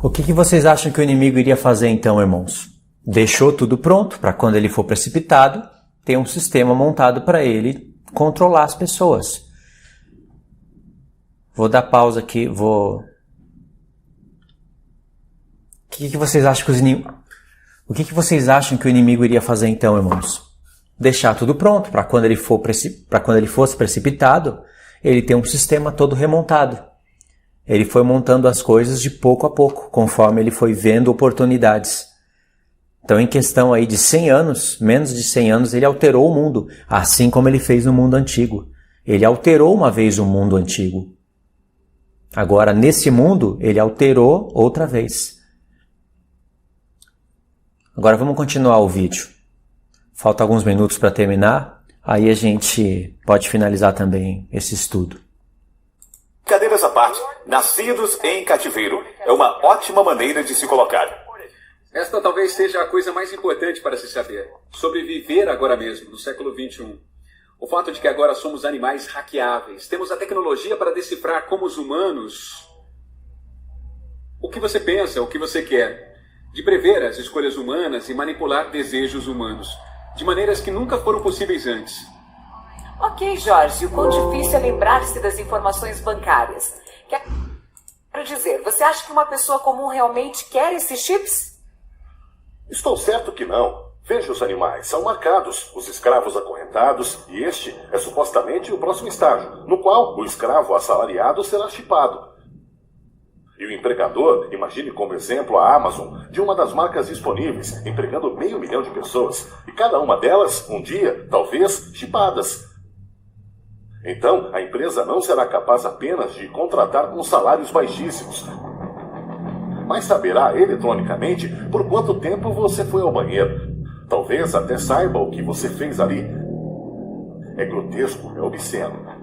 O que vocês acham que o inimigo iria fazer então, irmãos? Deixou tudo pronto para quando ele for precipitado, ter um sistema montado para ele controlar as pessoas. Vou dar pausa aqui, O que vocês acham que O que vocês acham que o inimigo iria fazer então, irmãos? Deixar tudo pronto para quando ele fosse precipitado, ele ter um sistema todo remontado. Ele foi montando as coisas de pouco a pouco, conforme ele foi vendo oportunidades. Então, em questão aí de 100 anos, menos de 100 anos, ele alterou o mundo, assim como ele fez no mundo antigo. Ele alterou uma vez o mundo antigo. Agora, nesse mundo, ele alterou outra vez. Agora, vamos continuar o vídeo. Falta alguns minutos para terminar, aí a gente pode finalizar também esse estudo. Cadeiras à parte, nascidos em cativeiro é uma ótima maneira de se colocar. Esta talvez seja a coisa mais importante para se saber. Sobreviver agora mesmo, no século XXI. O fato de que agora somos animais hackeáveis. Temos a tecnologia para decifrar como os humanos o que você pensa, o que você quer. De prever as escolhas humanas e manipular desejos humanos. De maneiras que nunca foram possíveis antes. Ok, Jorge, o quão difícil é lembrar-se das informações bancárias. Quero dizer, você acha que uma pessoa comum realmente quer esses chips? Estou certo que não. Veja os animais, são marcados, os escravos acorrentados, e este é supostamente o próximo estágio, no qual o escravo assalariado será chipado. E o empregador, imagine como exemplo a Amazon, de uma das marcas disponíveis, empregando 500 mil de pessoas, e cada uma delas, um dia, talvez, chipadas. Então, a empresa não será capaz apenas de contratar com salários baixíssimos, mas saberá eletronicamente por quanto tempo você foi ao banheiro. Talvez até saiba o que você fez ali. É grotesco, é obsceno.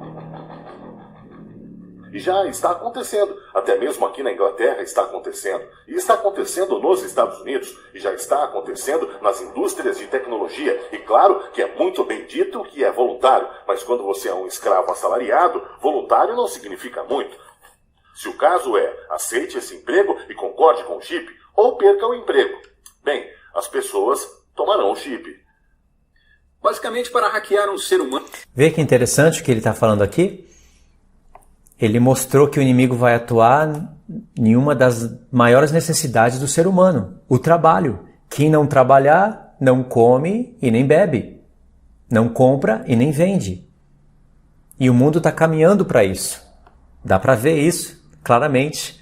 E já está acontecendo. Até mesmo aqui na Inglaterra está acontecendo. E está acontecendo nos Estados Unidos. E já está acontecendo nas indústrias de tecnologia. E claro que é muito bem dito que é voluntário. Mas quando você é um escravo assalariado, voluntário não significa muito. Se o caso é, aceite esse emprego e concorde com o chip, ou perca o emprego. Bem, as pessoas tomarão o chip. Basicamente para hackear um ser humano. Vê que interessante o que ele está falando aqui? Ele mostrou que o inimigo vai atuar em uma das maiores necessidades do ser humano, o trabalho. Quem não trabalhar, não come e nem bebe. Não compra e nem vende. E o mundo está caminhando para isso. Dá para ver isso claramente.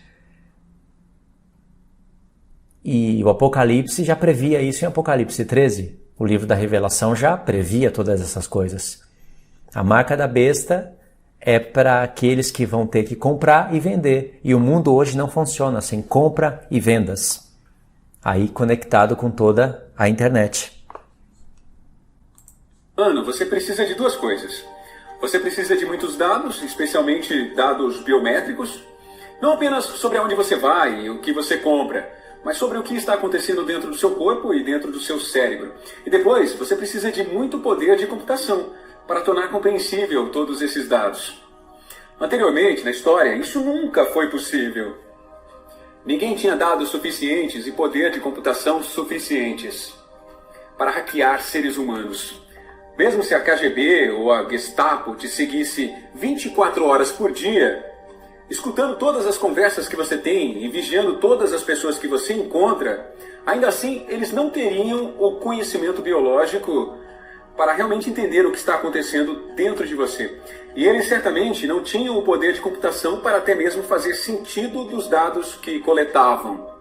E o Apocalipse já previa isso em Apocalipse 13. O livro da Revelação já previa todas essas coisas. A marca da besta é para aqueles que vão ter que comprar e vender. E o mundo hoje não funciona sem compra e vendas. Aí conectado com toda a internet. Você precisa de duas coisas. Você precisa de muitos dados, especialmente dados biométricos. Não apenas sobre aonde você vai e o que você compra, mas sobre o que está acontecendo dentro do seu corpo e dentro do seu cérebro. E depois, você precisa de muito poder de computação para tornar compreensível todos esses dados. Anteriormente, na história, isso nunca foi possível. Ninguém tinha dados suficientes e poder de computação suficientes para hackear seres humanos. Mesmo se a KGB ou a Gestapo te seguisse 24 horas por dia, escutando todas as conversas que você tem e vigiando todas as pessoas que você encontra, ainda assim eles não teriam o conhecimento biológico para realmente entender o que está acontecendo dentro de você. E eles certamente não tinham o poder de computação para até mesmo fazer sentido dos dados que coletavam.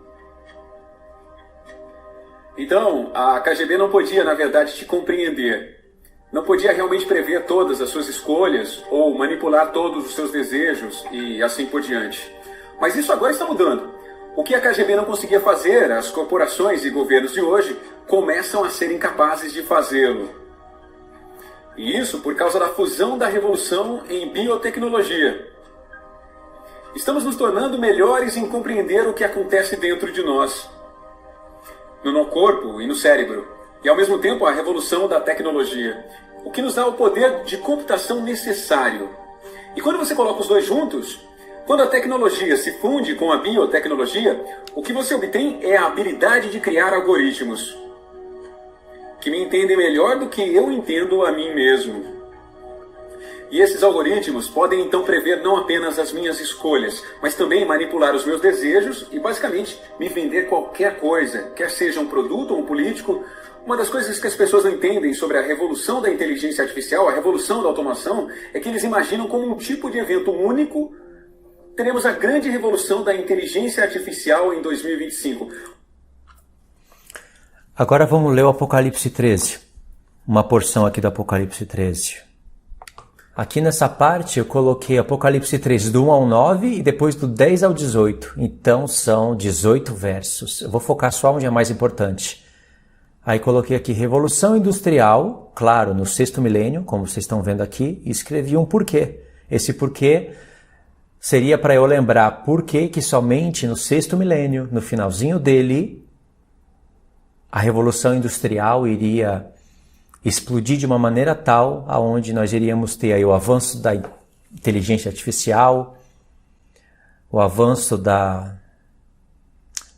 Então, a KGB não podia, na verdade, te compreender. Não podia realmente prever todas as suas escolhas ou manipular todos os seus desejos e assim por diante. Mas isso agora está mudando. O que a KGB não conseguia fazer, as corporações e governos de hoje começam a ser incapazes de fazê-lo. E isso por causa da fusão da revolução em biotecnologia. Estamos nos tornando melhores em compreender o que acontece dentro de nós, no corpo e no cérebro, e ao mesmo tempo a revolução da tecnologia, o que nos dá o poder de computação necessário. E quando você coloca os dois juntos, Quando a tecnologia se funde com a biotecnologia, o que você obtém é a habilidade de criar algoritmos que me entendem melhor do que eu entendo a mim mesmo. E esses algoritmos podem então prever não apenas as minhas escolhas, mas também manipular os meus desejos e basicamente me vender qualquer coisa, quer seja um produto ou um político. Uma das coisas que as pessoas não entendem sobre a revolução da inteligência artificial, a revolução da automação, é que eles imaginam como um tipo de evento único. Teremos a grande revolução da inteligência artificial em 2025. Agora vamos ler o Apocalipse 13. Uma porção aqui do Apocalipse 13. Aqui nessa parte eu coloquei Apocalipse 13 do 1 ao 9 e depois do 10 ao 18. Então são 18 versos. Eu vou focar só onde é mais importante. Aí coloquei aqui Revolução Industrial, claro, no 6º milênio, como vocês estão vendo aqui, e escrevi um porquê. Esse porquê seria para eu lembrar por que somente no 6º milênio, no finalzinho dele, a Revolução Industrial iria explodir de uma maneira tal aonde nós iríamos ter aí o avanço da inteligência artificial, o avanço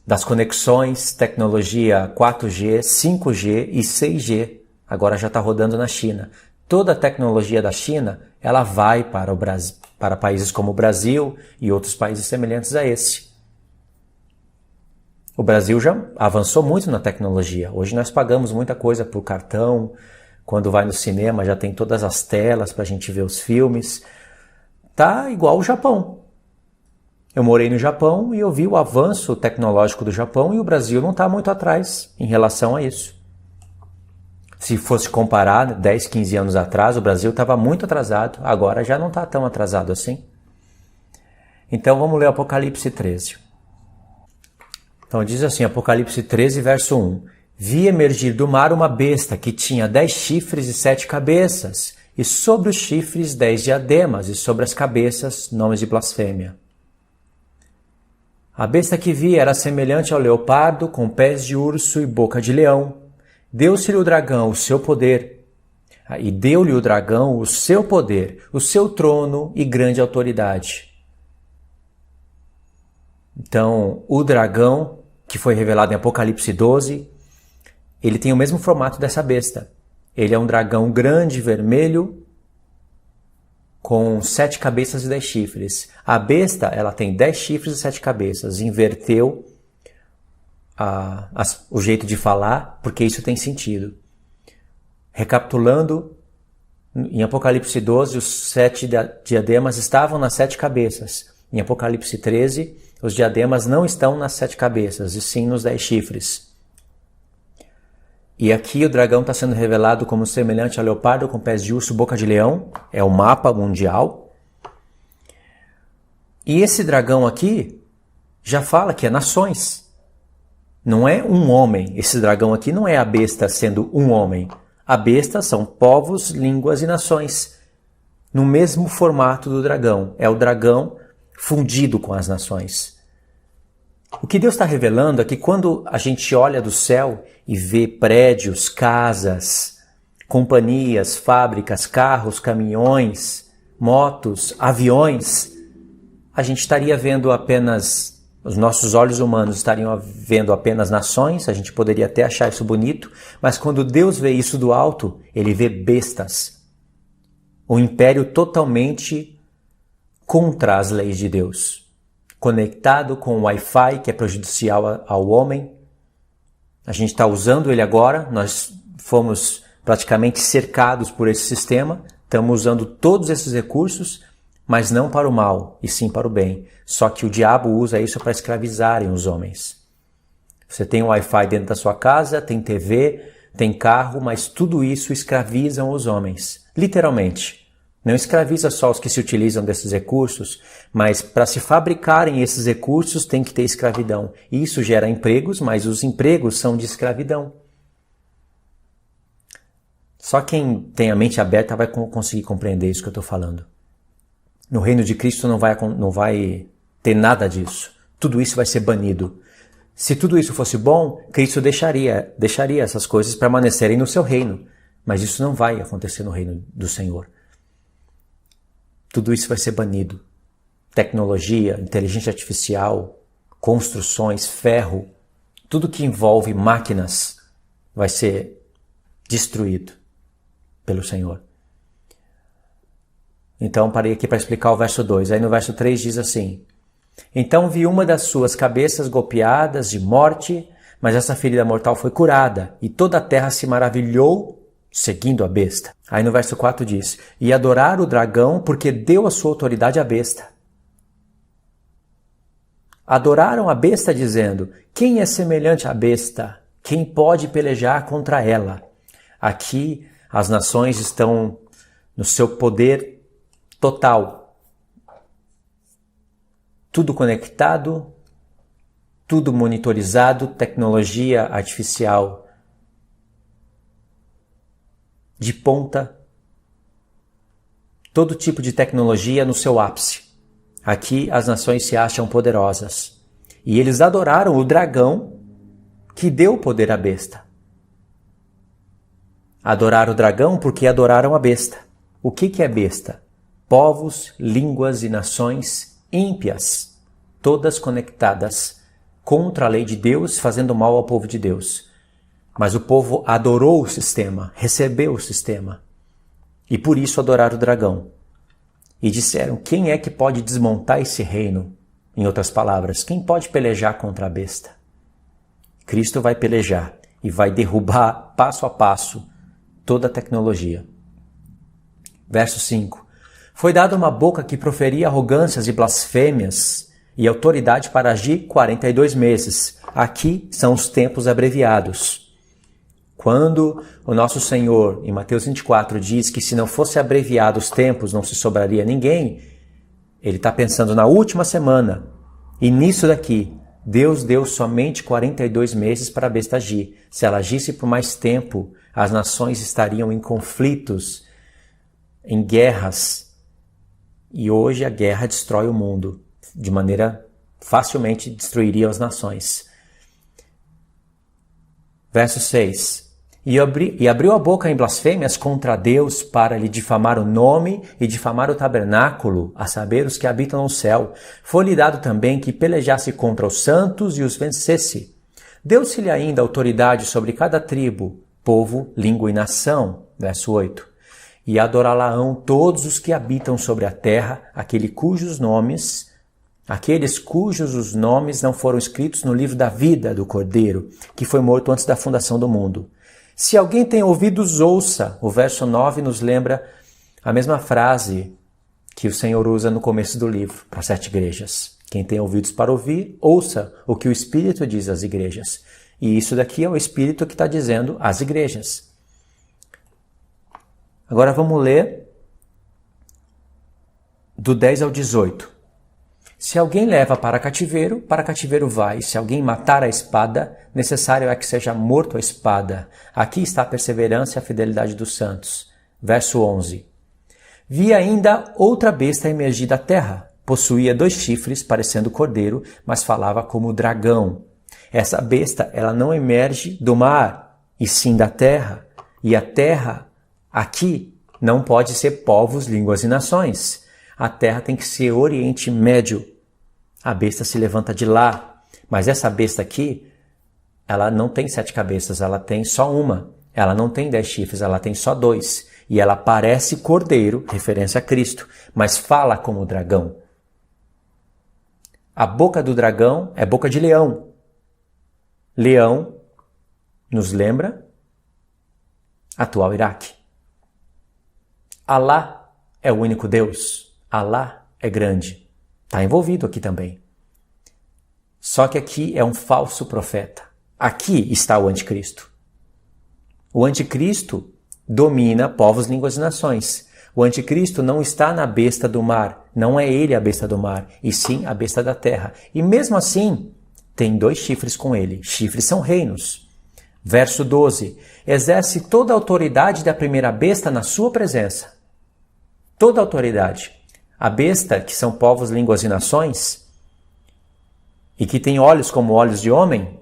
das conexões, tecnologia 4G, 5G e 6G, agora já está rodando na China. Toda a tecnologia da China, ela vai para o Brasil, para países como o Brasil e outros países semelhantes a esse. O Brasil já avançou muito na tecnologia. Hoje nós pagamos muita coisa por cartão. Quando vai no cinema já tem todas as telas para a gente ver os filmes. Tá igual o Japão. Eu morei no Japão e eu vi o avanço tecnológico do Japão e o Brasil não está muito atrás em relação a isso. Se fosse comparar 10, 15 anos atrás, o Brasil estava muito atrasado. Agora já não está tão atrasado assim. Então vamos ler Apocalipse 13. Então diz assim, Apocalipse 13, verso 1. Vi emergir do mar uma besta que tinha 10 chifres e 7 cabeças, e sobre os chifres 10 diademas, e sobre as cabeças nomes de blasfêmia. A besta que vi era semelhante ao leopardo, com pés de urso e boca de leão. Deu-se-lhe o dragão o seu poder, e deu-lhe o dragão o seu poder, o seu trono e grande autoridade. Então, o dragão, que foi revelado em Apocalipse 12, ele tem o mesmo formato dessa besta. Ele é um dragão grande, vermelho, com 7 cabeças e 10 chifres. A besta, ela tem 10 chifres e 7 cabeças. Inverteu o jeito de falar, porque isso tem sentido. Recapitulando, em Apocalipse 12, os 7 diademas estavam nas 7 cabeças. Em Apocalipse 13, os diademas não estão nas 7 cabeças, e sim nos 10 chifres. E aqui o dragão está sendo revelado como semelhante ao leopardo, com pés de urso, boca de leão. É o mapa mundial. E esse dragão aqui já fala que é nações. Não é um homem. Esse dragão aqui não é a besta sendo um homem. A besta são povos, línguas e nações. No mesmo formato do dragão. É o dragão fundido com as nações. O que Deus está revelando é que quando a gente olha do céu e vê prédios, casas, companhias, fábricas, carros, caminhões, motos, aviões, a gente estaria vendo apenas, os nossos olhos humanos estariam vendo apenas nações, a gente poderia até achar isso bonito, mas quando Deus vê isso do alto, ele vê bestas. Um império totalmente contra as leis de Deus, conectado com o Wi-Fi, que é prejudicial ao homem. A gente está usando ele agora, nós fomos praticamente cercados por esse sistema, estamos usando todos esses recursos, mas não para o mal, e sim para o bem. Só que o diabo usa isso para escravizarem os homens. Você tem um Wi-Fi dentro da sua casa, tem TV, tem carro, mas tudo isso escravizam os homens, literalmente. Não escraviza só os que se utilizam desses recursos, mas para se fabricarem esses recursos tem que ter escravidão. E isso gera empregos, mas os empregos são de escravidão. Só quem tem a mente aberta vai conseguir compreender isso que eu estou falando. No reino de Cristo não vai ter nada disso. Tudo isso vai ser banido. Se tudo isso fosse bom, Cristo deixaria essas coisas permanecerem no seu reino. Mas isso não vai acontecer no reino do Senhor. Tudo isso vai ser banido. tecnologia, inteligência artificial, construções, ferro, tudo que envolve máquinas vai ser destruído pelo Senhor. Então parei aqui para explicar o verso 2. Aí no verso 3 diz assim: então vi uma das suas cabeças golpeadas de morte, mas essa ferida mortal foi curada, e toda a terra se maravilhou seguindo a besta. Aí no verso 4 diz: e adoraram o dragão porque deu a sua autoridade à besta. Adoraram a besta dizendo: quem é semelhante à besta? Quem pode pelejar contra ela? Aqui as nações estão no seu poder total. Tudo conectado, tudo monitorizado, tecnologia artificial de ponta, todo tipo de tecnologia no seu ápice. Aqui as nações se acham poderosas. E eles adoraram o dragão que deu poder à besta. Adoraram o dragão porque adoraram a besta. O que é besta? Povos, línguas e nações ímpias, todas conectadas contra a lei de Deus, fazendo mal ao povo de Deus. Mas o povo adorou o sistema, recebeu o sistema. E por isso adoraram o dragão. E disseram: quem é que pode desmontar esse reino? Em outras palavras, quem pode pelejar contra a besta? Cristo vai pelejar e vai derrubar passo a passo toda a tecnologia. Verso 5. Foi dada uma boca que proferia arrogâncias e blasfêmias e autoridade para agir 42 meses. Aqui são os tempos abreviados. Quando o nosso Senhor, em Mateus 24, diz que se não fosse abreviado os tempos não se sobraria ninguém, ele está pensando na última semana. E nisso daqui, Deus deu somente 42 meses para a besta agir. Se ela agisse por mais tempo, as nações estariam em conflitos, em guerras. E hoje a guerra destrói o mundo. De maneira facilmente destruiria as nações. Verso 6. E abriu a boca em blasfêmias contra Deus para lhe difamar o nome e difamar o tabernáculo, a saber, os que habitam no céu. Foi-lhe dado também que pelejasse contra os santos e os vencesse. Deu-se-lhe ainda autoridade sobre cada tribo, povo, língua e nação. Verso 8. E adorá-la-ão todos os que habitam sobre a terra, aqueles cujos os nomes não foram escritos no livro da vida do Cordeiro, que foi morto antes da fundação do mundo. Se alguém tem ouvidos, ouça. O verso 9 nos lembra a mesma frase que o Senhor usa no começo do livro, para 7 igrejas. Quem tem ouvidos para ouvir, ouça o que o Espírito diz às igrejas. E isso daqui é o Espírito que está dizendo às igrejas. Agora vamos ler do 10 ao 18. Se alguém leva para cativeiro vai. Se alguém matar a espada, necessário é que seja morto a espada. Aqui está a perseverança e a fidelidade dos santos. Verso 11. Vi ainda outra besta emergir da terra. Possuía 2 chifres, parecendo cordeiro, mas falava como dragão. Essa besta, ela não emerge do mar, e sim da terra. E a terra, aqui, não pode ser povos, línguas e nações. A terra tem que ser Oriente Médio. A besta se levanta de lá. Mas essa besta aqui, ela não tem 7 cabeças, ela tem só uma. Ela não tem 10 chifres, ela tem só 2. E ela parece cordeiro, referência a Cristo, mas fala como dragão. A boca do dragão é boca de leão. Leão nos lembra atual Iraque. Alá é o único Deus. Alá é grande. Está envolvido aqui também. Só que aqui é um falso profeta. Aqui está o anticristo. O anticristo domina povos, línguas e nações. O anticristo não está na besta do mar. Não é ele a besta do mar, e sim a besta da terra. E mesmo assim, tem 2 chifres com ele. Chifres são reinos. Verso 12. Exerce toda a autoridade da primeira besta na sua presença. Toda a autoridade. A besta, que são povos, línguas e nações, e que tem olhos como olhos de homem,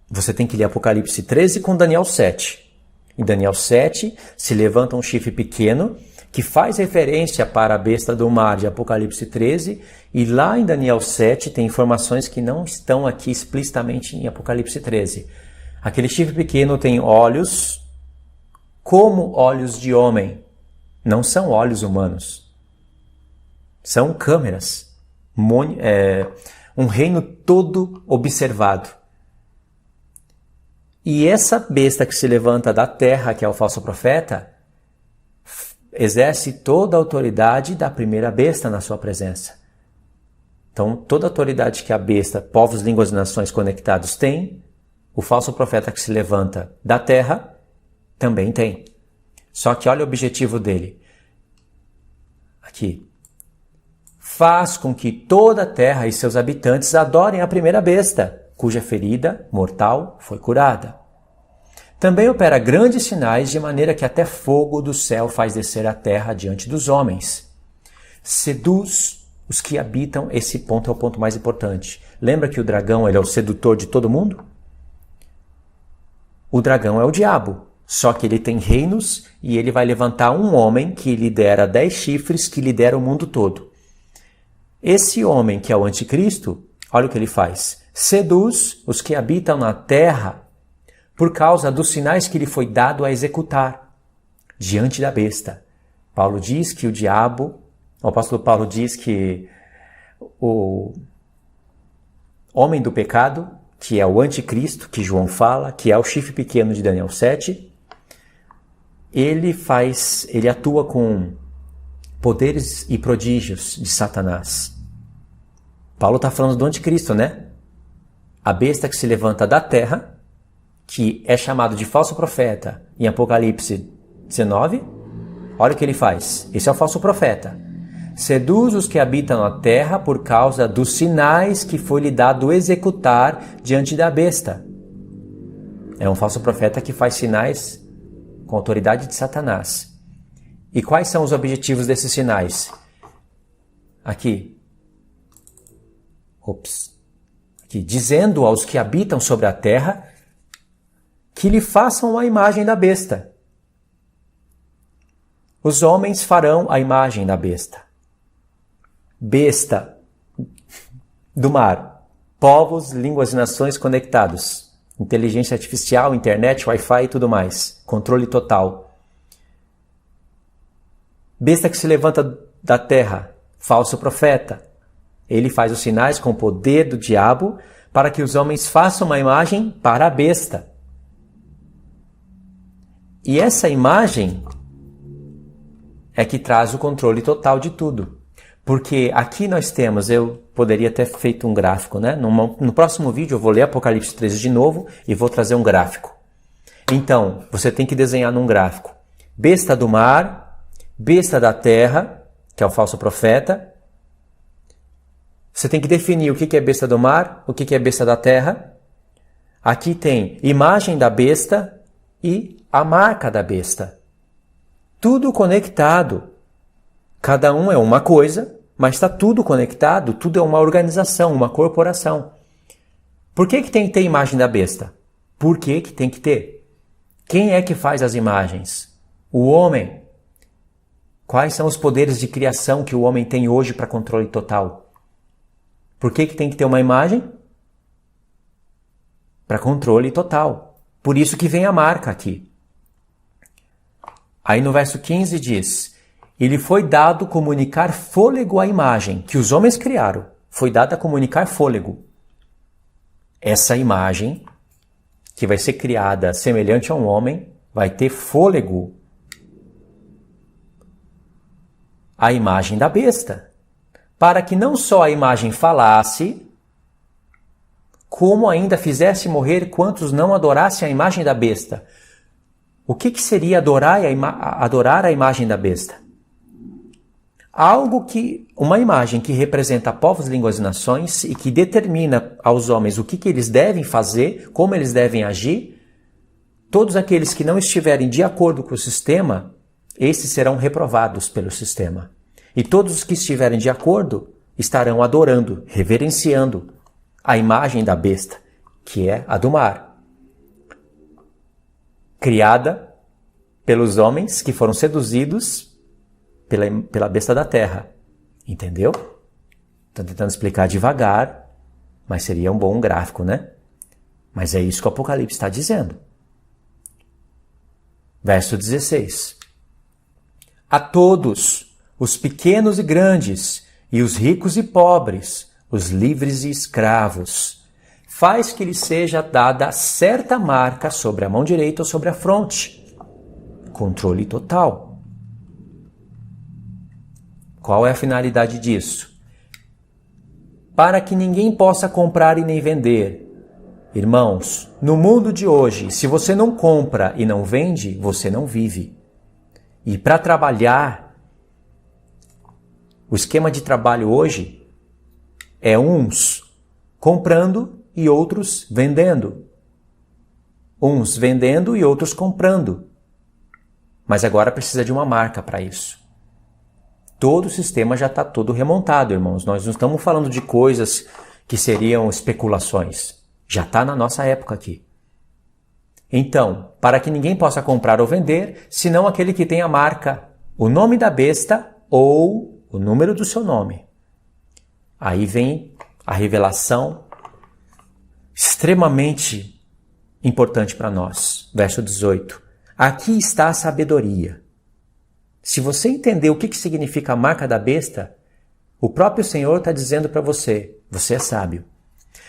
você tem que ler Apocalipse 13 com Daniel 7. Em Daniel 7, se levanta um chifre pequeno, que faz referência para a besta do mar de Apocalipse 13, e lá em Daniel 7 tem informações que não estão aqui explicitamente em Apocalipse 13. Aquele chifre pequeno tem olhos como olhos de homem, não são olhos humanos, são câmeras, um reino todo observado. E essa besta que se levanta da terra, que é o falso profeta, exerce toda a autoridade da primeira besta na sua presença. Então, toda a autoridade que a besta, povos, línguas e nações conectados tem, o falso profeta que se levanta da terra também tem. Só que olha o objetivo dele. Aqui. Faz com que toda a terra e seus habitantes adorem a primeira besta, cuja ferida mortal foi curada. Também opera grandes sinais, de maneira que até fogo do céu faz descer a terra diante dos homens. Seduz os que habitam, esse ponto é o ponto mais importante. Lembra que o dragão ele é o sedutor de todo mundo? O dragão é o diabo, só que ele tem reinos e ele vai levantar um homem que lidera 10 chifres, que lidera o mundo todo. Esse homem, que é o anticristo, olha o que ele faz. Seduz os que habitam na terra por causa dos sinais que lhe foi dado a executar diante da besta. Paulo diz que o apóstolo Paulo diz que o homem do pecado, que é o anticristo, que João fala, que é o chifre pequeno de Daniel 7, ele atua com poderes e prodígios de Satanás. Paulo está falando do anticristo, né? A besta que se levanta da terra, que é chamado de falso profeta em Apocalipse 19, olha o que ele faz. Esse é o falso profeta. Seduz os que habitam na terra por causa dos sinais que foi lhe dado executar diante da besta. É um falso profeta que faz sinais com autoridade de Satanás. E quais são os objetivos desses sinais? Aqui, dizendo aos que habitam sobre a terra que lhe façam a imagem da besta. Os homens farão a imagem da besta. Besta do mar. Povos, línguas e nações conectados. Inteligência artificial, internet, Wi-Fi e tudo mais. Controle total. Besta que se levanta da terra. Falso profeta. Ele faz os sinais com o poder do diabo para que os homens façam uma imagem para a besta. E essa imagem é que traz o controle total de tudo. Porque aqui nós temos, eu poderia ter feito um gráfico, né? No próximo vídeo eu vou ler Apocalipse 13 de novo e vou trazer um gráfico. Então, você tem que desenhar num gráfico. Besta do mar, besta da terra, que é o falso profeta. Você tem que definir o que é besta do mar, o que é besta da terra. Aqui tem imagem da besta e a marca da besta. Tudo conectado. Cada um é uma coisa, mas está tudo conectado, tudo é uma organização, uma corporação. Por que tem que ter imagem da besta? Por que tem que ter? Quem é que faz as imagens? O homem. Quais são os poderes de criação que o homem tem hoje para controle total? Por que tem que ter uma imagem? Para controle total. Por isso que vem a marca aqui. Aí no verso 15 diz: e lhe foi dado comunicar fôlego à imagem que os homens criaram. Foi dado a comunicar fôlego. Essa imagem, que vai ser criada semelhante a um homem, vai ter fôlego. A imagem da besta. Para que não só a imagem falasse, como ainda fizesse morrer quantos não adorassem a imagem da besta. O que seria adorar a imagem da besta? Uma imagem que representa povos, línguas e nações e que determina aos homens o que eles devem fazer, como eles devem agir. Todos aqueles que não estiverem de acordo com o sistema, esses serão reprovados pelo sistema. E todos os que estiverem de acordo estarão adorando, reverenciando a imagem da besta, que é a do mar. Criada pelos homens que foram seduzidos pela besta da terra. Entendeu? Estou tentando explicar devagar, mas seria um bom gráfico, né? Mas é isso que o Apocalipse está dizendo. Verso 16. A todos, os pequenos e grandes, e os ricos e pobres, os livres e escravos, faz que lhe seja dada certa marca sobre a mão direita ou sobre a fronte. Controle total. Qual é a finalidade disso? Para que ninguém possa comprar e nem vender. Irmãos, no mundo de hoje, se você não compra e não vende, você não vive. E para trabalhar, o esquema de trabalho hoje é uns comprando e outros vendendo. Uns vendendo e outros comprando. Mas agora precisa de uma marca para isso. Todo o sistema já está todo remontado, irmãos. Nós não estamos falando de coisas que seriam especulações. Já está na nossa época aqui. Então, para que ninguém possa comprar ou vender, senão aquele que tem a marca, o nome da besta ou o número do seu nome. Aí vem a revelação extremamente importante para nós. Verso 18. Aqui está a sabedoria. Se você entender o que significa a marca da besta, o próprio Senhor está dizendo para você, você é sábio.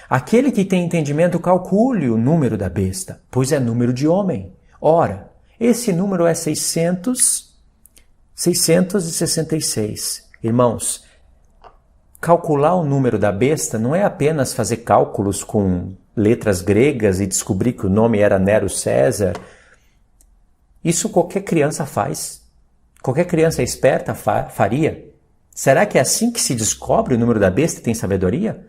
Aquele que tem entendimento, calcule o número da besta, pois é número de homem. Ora, esse número é 666. Irmãos, calcular o número da besta não é apenas fazer cálculos com letras gregas e descobrir que o nome era Nero César. Isso qualquer criança faz. Qualquer criança esperta faria. Será que é assim que se descobre o número da besta e tem sabedoria?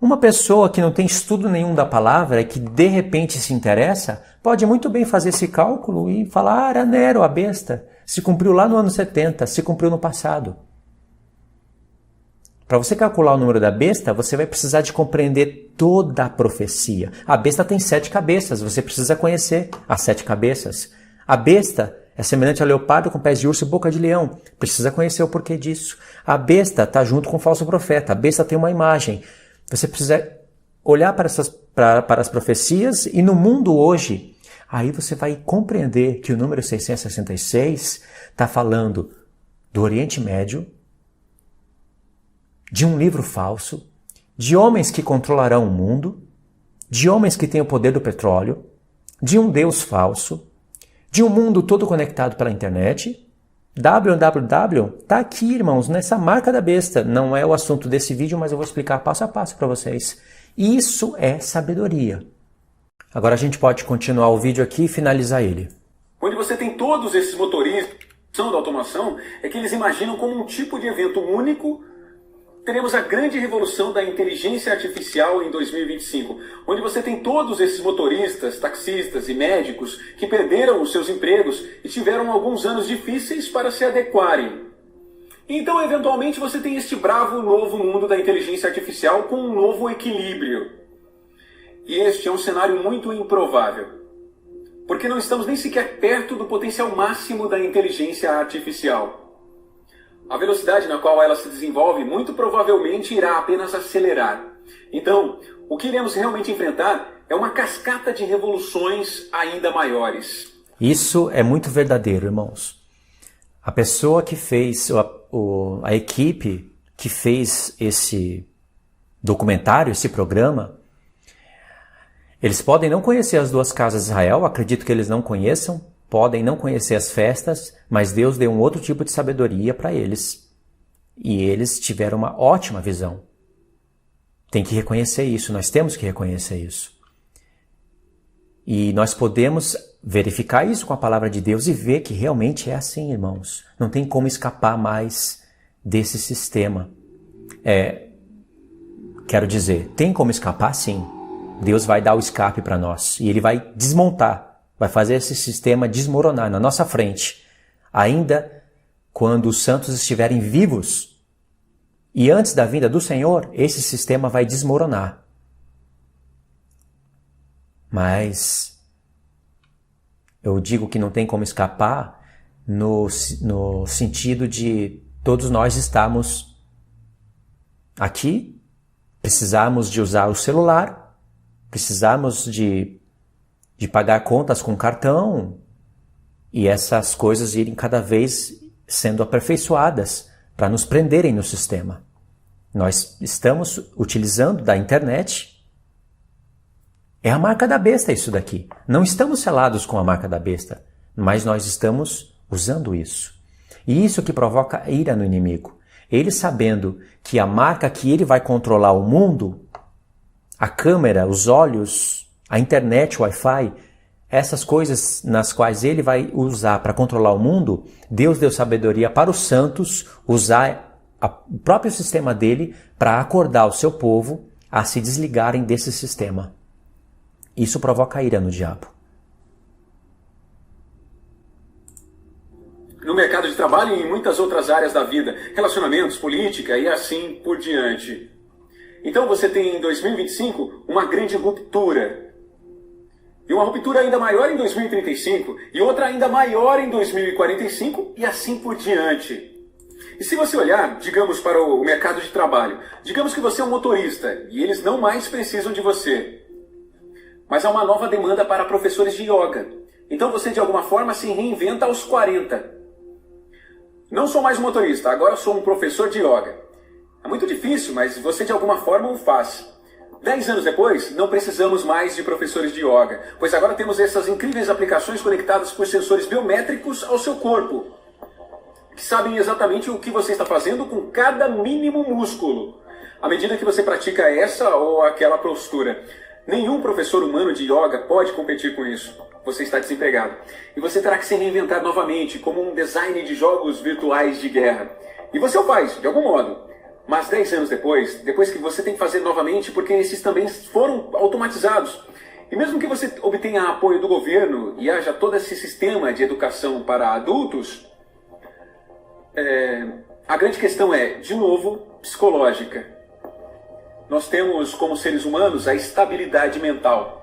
Uma pessoa que não tem estudo nenhum da palavra e que de repente se interessa, pode muito bem fazer esse cálculo e falar, era Nero, a besta. Se cumpriu lá no ano 70, se cumpriu no passado. Para você calcular o número da besta, você vai precisar de compreender toda a profecia. A besta tem 7 cabeças, você precisa conhecer as 7 cabeças. A besta é semelhante a leopardo com pés de urso e boca de leão. Precisa conhecer o porquê disso. A besta está junto com o falso profeta. A besta tem uma imagem. Você precisa olhar para as profecias e no mundo hoje, aí você vai compreender que o número 666 está falando do Oriente Médio, de um livro falso, de homens que controlarão o mundo, de homens que têm o poder do petróleo, de um Deus falso, de um mundo todo conectado pela internet. www está aqui, irmãos, nessa marca da besta. Não é o assunto desse vídeo, mas eu vou explicar passo a passo para vocês. Isso é sabedoria. Agora a gente pode continuar o vídeo aqui e finalizar ele. Onde você tem todos esses motoristas da automação, é que eles imaginam como um tipo de evento único. Teremos a grande revolução da inteligência artificial em 2025, onde você tem todos esses motoristas, taxistas e médicos que perderam os seus empregos e tiveram alguns anos difíceis para se adequarem. Então, eventualmente, você tem este bravo novo mundo da inteligência artificial com um novo equilíbrio. E este é um cenário muito improvável, porque não estamos nem sequer perto do potencial máximo da inteligência artificial. A velocidade na qual ela se desenvolve muito provavelmente irá apenas acelerar. Então, o que iremos realmente enfrentar é uma cascata de revoluções ainda maiores. Isso é muito verdadeiro, irmãos. A pessoa que fez, a equipe que fez esse documentário, esse programa, eles podem não conhecer as 2 casas de Israel, acredito que eles não conheçam, podem não conhecer as festas, mas Deus deu um outro tipo de sabedoria para eles. E eles tiveram uma ótima visão. Tem que reconhecer isso, nós temos que reconhecer isso. E nós podemos verificar isso com a palavra de Deus e ver que realmente é assim, irmãos. Não tem como escapar mais desse sistema. Quero dizer, tem como escapar sim. Deus vai dar o escape para nós e Ele vai desmontar. Vai fazer esse sistema desmoronar na nossa frente, ainda quando os santos estiverem vivos. E antes da vinda do Senhor, esse sistema vai desmoronar. Mas eu digo que não tem como escapar, no sentido de todos nós estamos aqui, precisamos de usar o celular, precisamos de pagar contas com cartão e essas coisas irem cada vez sendo aperfeiçoadas para nos prenderem no sistema. Nós estamos utilizando da internet. É a marca da besta isso daqui. Não estamos selados com a marca da besta, mas nós estamos usando isso. E isso que provoca ira no inimigo. Ele sabendo que a marca que ele vai controlar o mundo, a câmera, os olhos, a internet, o Wi-Fi, essas coisas nas quais ele vai usar para controlar o mundo, Deus deu sabedoria para os santos usar o próprio sistema dele para acordar o seu povo a se desligarem desse sistema. Isso provoca ira no diabo. No mercado de trabalho e em muitas outras áreas da vida, relacionamentos, política e assim por diante. Então você tem em 2025 uma grande ruptura. E uma ruptura ainda maior em 2035 e outra ainda maior em 2045 e assim por diante. E se você olhar, digamos, para o mercado de trabalho, digamos que você é um motorista e eles não mais precisam de você. Mas há uma nova demanda para professores de yoga. Então você de alguma forma se reinventa aos 40. Não sou mais um motorista, agora sou um professor de yoga. É muito difícil, mas você de alguma forma o faz. 10 anos depois, não precisamos mais de professores de yoga, pois agora temos essas incríveis aplicações conectadas por sensores biométricos ao seu corpo, que sabem exatamente o que você está fazendo com cada mínimo músculo, à medida que você pratica essa ou aquela postura. Nenhum professor humano de yoga pode competir com isso. Você está desempregado. E você terá que se reinventar novamente como um designer de jogos virtuais de guerra. E você o faz, de algum modo. Mas 10 anos depois que você tem que fazer novamente, porque esses também foram automatizados. E mesmo que você obtenha apoio do governo e haja todo esse sistema de educação para adultos, a grande questão é, de novo, psicológica. Nós temos, como seres humanos, a estabilidade mental.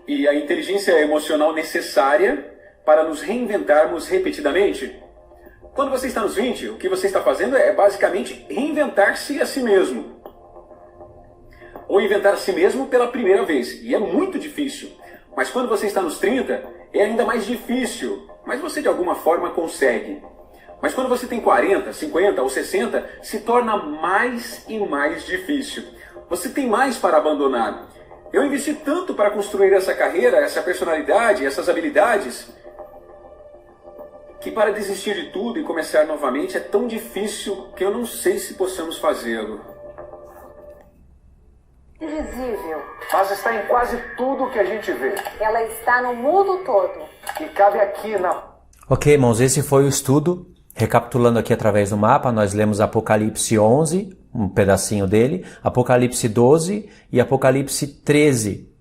E a inteligência emocional necessária para nos reinventarmos repetidamente. Quando você está nos 20, o que você está fazendo é basicamente reinventar-se a si mesmo. Ou inventar a si mesmo pela primeira vez. E é muito difícil. Mas quando você está nos 30, é ainda mais difícil. Mas você de alguma forma consegue. Mas quando você tem 40, 50 ou 60, se torna mais e mais difícil. Você tem mais para abandonar. Eu investi tanto para construir essa carreira, essa personalidade, essas habilidades, que para desistir de tudo e começar novamente é tão difícil que eu não sei se possamos fazê-lo. Invisível. Mas está em quase tudo que a gente vê. Ela está no mundo todo. E cabe aqui na... Ok, irmãos, esse foi o estudo. Recapitulando aqui através do mapa, nós lemos Apocalipse 11, um pedacinho dele, Apocalipse 12 e Apocalipse 13.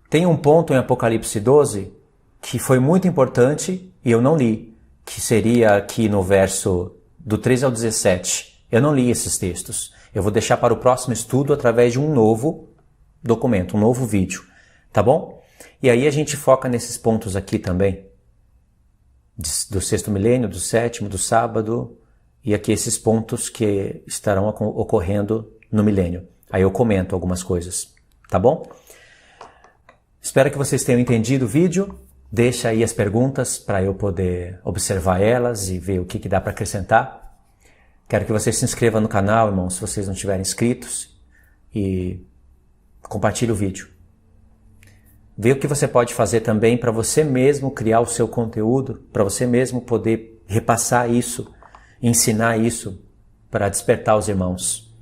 Tem um ponto em Apocalipse 12 que foi muito importante e eu não li, que seria aqui no verso do 13 ao 17. Eu não li esses textos. Eu vou deixar para o próximo estudo através de um novo documento, um novo vídeo, tá bom? E aí a gente foca nesses pontos aqui também, do sexto milênio, do sétimo, do sábado, e aqui esses pontos que estarão ocorrendo no milênio. Aí eu comento algumas coisas, tá bom? Espero que vocês tenham entendido o vídeo. Deixa aí as perguntas para eu poder observar elas e ver o que dá para acrescentar. Quero que vocês se inscrevam no canal, irmãos, se vocês não estiverem inscritos, e compartilhe o vídeo. Vê o que você pode fazer também para você mesmo criar o seu conteúdo, para você mesmo poder repassar isso, ensinar isso para despertar os irmãos.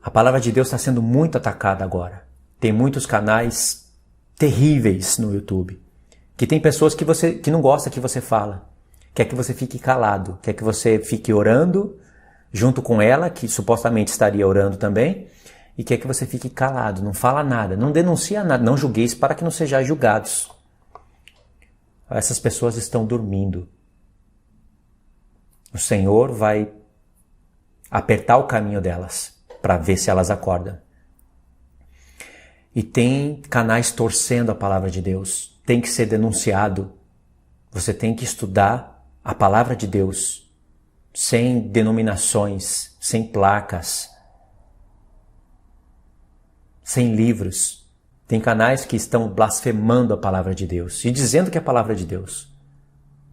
A palavra de Deus está sendo muito atacada agora. Tem muitos canais terríveis no YouTube, que tem pessoas que não gostam que você fala, quer que você fique calado, quer que você fique orando junto com ela, que supostamente estaria orando também, e quer que você fique calado, não fala nada, não denuncia nada, não julgueis para que não sejais julgados. Essas pessoas estão dormindo. O Senhor vai apertar o caminho delas para ver se elas acordam. E tem canais torcendo a palavra de Deus. Tem que ser denunciado. Você tem que estudar a palavra de Deus, sem denominações, sem placas, sem livros. Tem canais que estão blasfemando a palavra de Deus e dizendo que é a palavra de Deus,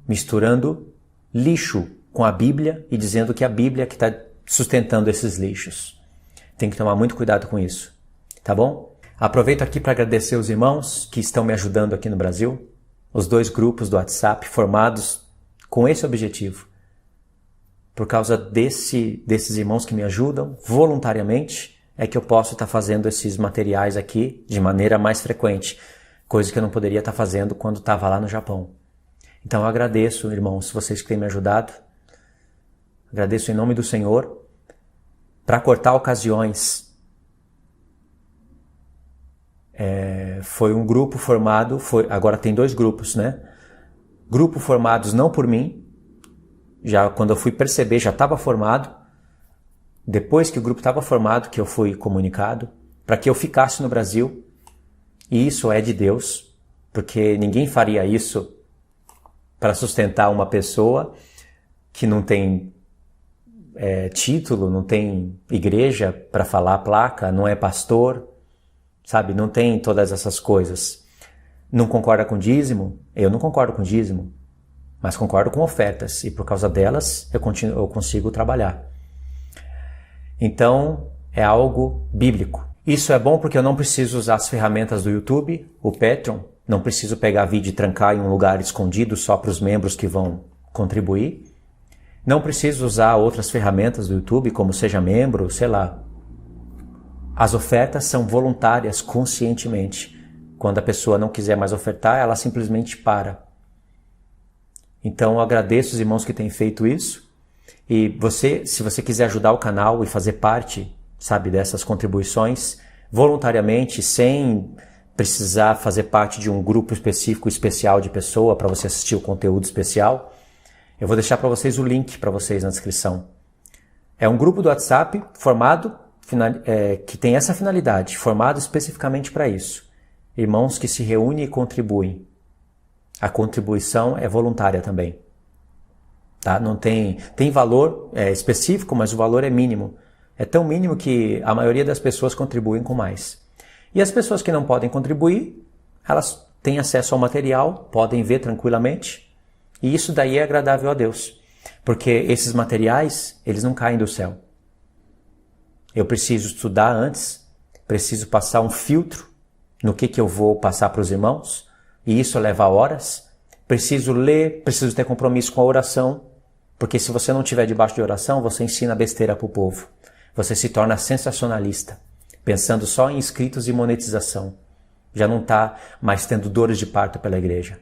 misturando lixo com a Bíblia e dizendo que a Bíblia é que está sustentando esses lixos. Tem que tomar muito cuidado com isso, tá bom? Aproveito aqui para agradecer os irmãos que estão me ajudando aqui no Brasil, os 2 grupos do WhatsApp formados com esse objetivo. Por causa desses irmãos que me ajudam voluntariamente, é que eu posso estar fazendo esses materiais aqui de maneira mais frequente, coisa que eu não poderia estar fazendo quando estava lá no Japão. Então eu agradeço, irmãos, vocês que têm me ajudado. Agradeço em nome do Senhor. Para cortar ocasiões, foi um grupo formado, agora tem 2 grupos, né? Grupo formados não por mim, já quando eu fui perceber já estava formado, depois que o grupo estava formado que eu fui comunicado, para que eu ficasse no Brasil, e isso é de Deus, porque ninguém faria isso para sustentar uma pessoa que não tem título, não tem igreja para falar a placa, não é pastor, sabe? Não tem todas essas coisas. Não concorda com dízimo? Eu não concordo com dízimo, mas concordo com ofertas, e por causa delas eu consigo trabalhar. Então, é algo bíblico. Isso é bom porque eu não preciso usar as ferramentas do YouTube, o Patreon, não preciso pegar vídeo e trancar em um lugar escondido só para os membros que vão contribuir. Não preciso usar outras ferramentas do YouTube, como Seja Membro, sei lá. As ofertas são voluntárias conscientemente. Quando a pessoa não quiser mais ofertar, ela simplesmente para. Então eu agradeço os irmãos que têm feito isso. E se você quiser ajudar o canal e fazer parte, sabe, dessas contribuições, voluntariamente, sem precisar fazer parte de um grupo específico, especial de pessoa para você assistir o conteúdo especial, eu vou deixar para vocês o link para vocês na descrição. É um grupo do WhatsApp formado, que tem essa finalidade, formado especificamente para isso. Irmãos que se reúnem e contribuem. A contribuição é voluntária também. Tá? Não tem valor específico, mas o valor é mínimo. É tão mínimo que a maioria das pessoas contribuem com mais. E as pessoas que não podem contribuir, elas têm acesso ao material, podem ver tranquilamente. E isso daí é agradável a Deus. Porque esses materiais, eles não caem do céu. Eu preciso estudar antes, preciso passar um filtro no que eu vou passar para os irmãos, e isso leva horas. Preciso ler, preciso ter compromisso com a oração, porque se você não estiver debaixo de oração, você ensina besteira para o povo. Você se torna sensacionalista, pensando só em inscritos e monetização. Já não está mais tendo dores de parto pela igreja.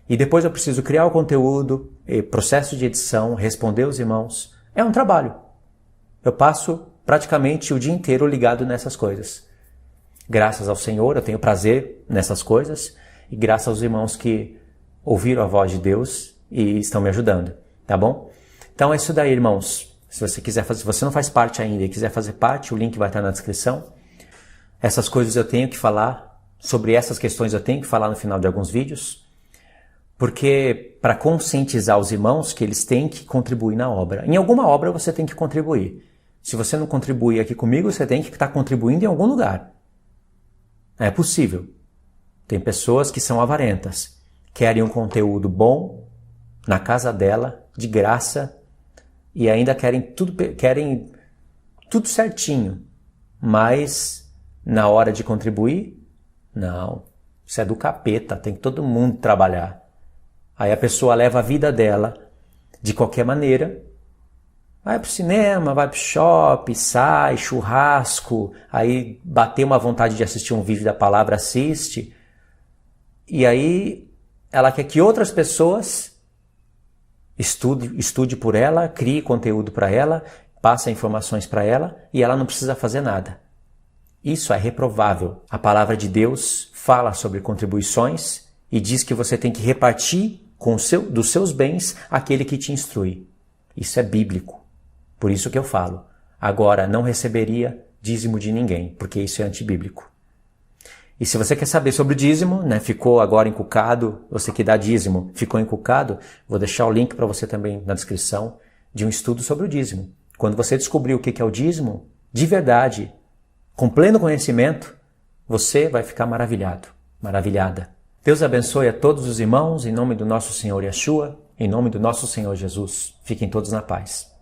E depois eu preciso criar o conteúdo, processo de edição, responder os irmãos. É um trabalho. Eu passo praticamente o dia inteiro ligado nessas coisas. Graças ao Senhor, eu tenho prazer nessas coisas, e graças aos irmãos que ouviram a voz de Deus e estão me ajudando, tá bom? Então é isso daí, irmãos. Se você quiser fazer, se você não faz parte ainda e quiser fazer parte, o link vai estar na descrição. Essas coisas eu tenho que falar, sobre essas questões eu tenho que falar no final de alguns vídeos, porque para conscientizar os irmãos que eles têm que contribuir na obra. Em alguma obra você tem que contribuir. Se você não contribuir aqui comigo, você tem que estar contribuindo em algum lugar. É possível. Tem pessoas que são avarentas, querem um conteúdo bom na casa dela, de graça, e ainda querem tudo certinho, mas na hora de contribuir, não. Isso é do capeta, tem que todo mundo trabalhar. Aí a pessoa leva a vida dela de qualquer maneira, vai pro cinema, vai pro shopping, sai, churrasco, aí bater uma vontade de assistir um vídeo da palavra, assiste, e aí ela quer que outras pessoas estude por ela, crie conteúdo para ela, passe informações para ela, e ela não precisa fazer nada. Isso é reprovável. A palavra de Deus fala sobre contribuições e diz que você tem que repartir dos seus bens aquele que te instrui. Isso é bíblico. Por isso que eu falo. Agora, não receberia dízimo de ninguém, porque isso é antibíblico. E se você quer saber sobre o dízimo, né, ficou agora encucado, você que dá dízimo, ficou encucado, vou deixar o link para você também na descrição de um estudo sobre o dízimo. Quando você descobrir o que é o dízimo, de verdade, com pleno conhecimento, você vai ficar maravilhado, maravilhada. Deus abençoe a todos os irmãos, em nome do nosso Senhor Yeshua, em nome do nosso Senhor Jesus. Fiquem todos na paz.